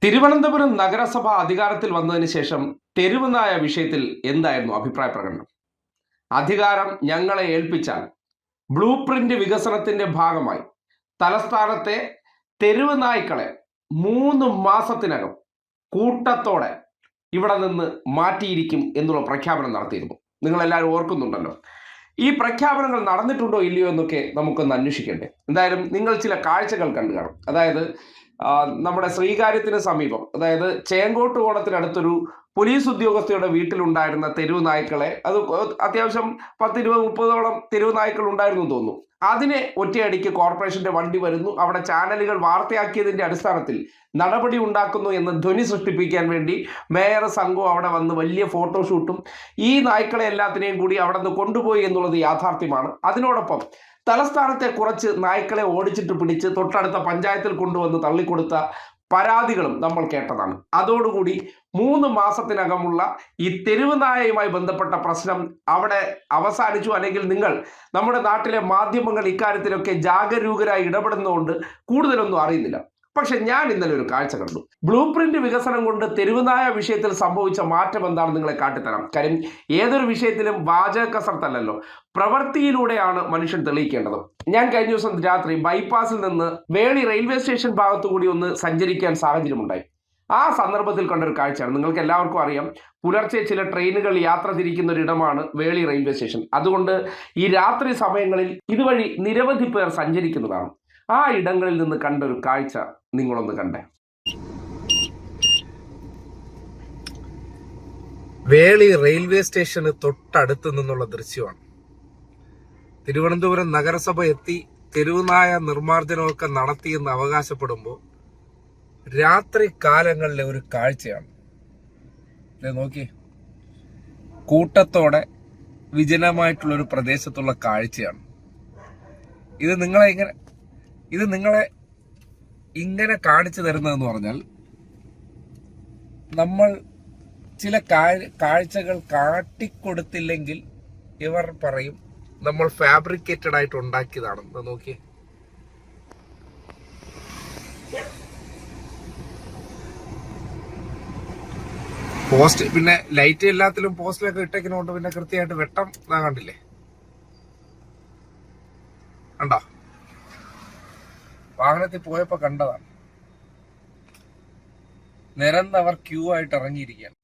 തിരുവനന്തപുരം നഗരസഭ അധികാരത്തിൽ വന്നതിന് ശേഷം തെരുവ് നായ വിഷയത്തിൽ എന്തായിരുന്നു അഭിപ്രായ പ്രകടനം? അധികാരം ഞങ്ങളെ ഏൽപ്പിച്ചാൽ ബ്ലൂ പ്രിന്റ് വികസനത്തിന്റെ ഭാഗമായി തലസ്ഥാനത്തെ തെരുവ് നായ്ക്കളെ 3 മാസത്തിനകം കൂട്ടത്തോടെ ഇവിടെ നിന്ന് മാറ്റിയിരിക്കും എന്നുള്ള പ്രഖ്യാപനം നടത്തിയിരുന്നു. നിങ്ങളെല്ലാവരും ഓർക്കുന്നുണ്ടല്ലോ. ഈ പ്രഖ്യാപനങ്ങൾ നടന്നിട്ടുണ്ടോ ഇല്ലയോ എന്നൊക്കെ നമുക്കൊന്ന് അന്വേഷിക്കണ്ടേ. എന്തായാലും നിങ്ങൾ ചില കാഴ്ചകൾ കണ്ടു കാണും. അതായത് നമ്മുടെ ശ്രീകാര്യത്തിന് സമീപം, അതായത് ചേങ്കോട്ട് കോണത്തിനടുത്തൊരു പോലീസ് ഉദ്യോഗസ്ഥയുടെ വീട്ടിലുണ്ടായിരുന്ന തെരുവ് നായ്ക്കളെ, അത് അത്യാവശ്യം 10, 20, 30ഓളം തെരുവ് നായ്ക്കൾ ഉണ്ടായിരുന്നു തോന്നുന്നു. അതിനെ ഒറ്റയടിക്ക് കോർപ്പറേഷന്റെ വണ്ടി വരുന്നു, അവിടെ ചാനലുകൾ വാർത്തയാക്കിയതിന്റെ അടിസ്ഥാനത്തിൽ നടപടി ഉണ്ടാക്കുന്നു എന്ന് ധ്വനി സൃഷ്ടിപ്പിക്കാൻ വേണ്ടി മേയർ സംഘം അവിടെ വന്ന് വലിയ ഫോട്ടോഷൂട്ടും ഈ നായ്ക്കളെ എല്ലാത്തിനെയും കൂടി അവിടെ നിന്ന് കൊണ്ടുപോയി എന്നുള്ളത് യാഥാർത്ഥ്യമാണ്. അതിനോടൊപ്പം തലസ്ഥാനത്തെ കുറച്ച് നായ്ക്കളെ ഓടിച്ചിട്ട് പിടിച്ച് തൊട്ടടുത്ത പഞ്ചായത്തിൽ കൊണ്ടുവന്ന് തള്ളിക്കൊടുത്ത പരാതികളും നമ്മൾ കേട്ടതാണ്. അതോടുകൂടി 3 മാസത്തിനകമുള്ള ഈ തെരുവ് നായയുമായി ബന്ധപ്പെട്ട പ്രശ്നം അവിടെ അവസാനിച്ചു. അല്ലെങ്കിൽ നിങ്ങൾ, നമ്മുടെ നാട്ടിലെ മാധ്യമങ്ങൾ ഇക്കാര്യത്തിലൊക്കെ ജാഗരൂകരായി ഇടപെടുന്നതുകൊണ്ട് കൂടുതലൊന്നും അറിയുന്നില്ല. പക്ഷെ ഞാൻ ഇന്നലെ ഒരു കാഴ്ച കണ്ടു. ബ്ലൂ പ്രിന്റ് വികസനം കൊണ്ട് തെരുവുനായ വിഷയത്തിൽ സംഭവിച്ച മാറ്റം എന്താണെന്ന് നിങ്ങളെ കാട്ടിത്തരാം. കാര്യം ഏതൊരു വിഷയത്തിലും വാചക കസർത്തല്ലല്ലോ, പ്രവൃത്തിയിലൂടെയാണ് മനുഷ്യൻ തെളിയിക്കേണ്ടത്. ഞാൻ കഴിഞ്ഞ ദിവസം രാത്രി ബൈപ്പാസിൽ നിന്ന് വേളി റെയിൽവേ സ്റ്റേഷൻ ഭാഗത്തു കൂടി ഒന്ന് സഞ്ചരിക്കാൻ സാഹചര്യമുണ്ടായി. ആ സന്ദർഭത്തിൽ കണ്ടൊരു കാഴ്ചയാണ്. നിങ്ങൾക്ക് എല്ലാവർക്കും അറിയാം, പുലർച്ചെ ചില ട്രെയിനുകൾ യാത്ര തിരിക്കുന്ന ഒരിടമാണ് വേളി റെയിൽവേ സ്റ്റേഷൻ. അതുകൊണ്ട് ഈ രാത്രി സമയങ്ങളിൽ ഇതുവഴി നിരവധി പേർ സഞ്ചരിക്കുന്നതാണ്. ആ ഇടങ്ങളിൽ നിന്ന് കണ്ടൊരു കാഴ്ച നിങ്ങളൊന്ന് കണ്ടേ. വേളി റെയിൽവേ സ്റ്റേഷന് തൊട്ടടുത്ത് നിന്നുള്ള ദൃശ്യമാണ്. തിരുവനന്തപുരം നഗരസഭ എത്തി തെരുവുനായ നിർമ്മാർജ്ജനമൊക്കെ നടത്തിയെന്ന് അവകാശപ്പെടുമ്പോൾ രാത്രി കാലങ്ങളിലെ ഒരു കാഴ്ചയാണ്. നോക്കി, കൂട്ടത്തോടെ വിജനമായിട്ടുള്ളൊരു പ്രദേശത്തുള്ള കാഴ്ചയാണ് ഇത്. നിങ്ങളെ ഇങ്ങനെ കാണിച്ചു തരുന്നതെന്ന് പറഞ്ഞാൽ, നമ്മൾ ചില കാഴ്ചകൾ കാട്ടിക്കൊടുത്തില്ലെങ്കിൽ ഇവർ പറയും നമ്മൾ ഫാബ്രിക്കേറ്റഡ് ആയിട്ട് ഉണ്ടാക്കിയതാണെന്ന്. നോക്കി, പോസ്റ്റ്, പിന്നെ ലൈറ്റ് എല്ലാത്തിലും പോസ്റ്റിലൊക്കെ ഇട്ടേക്കുന്നതുകൊണ്ട് പിന്നെ കൃത്യമായിട്ട് വെട്ടം കണ്ടില്ലേ, കണ്ടോ? വാഹനത്തിൽ പോയപ്പോ കണ്ടതാണ്. നിരന്നവർ ക്യൂ ആയിട്ട് ഇറങ്ങിയിരിക്കുകയാണ്.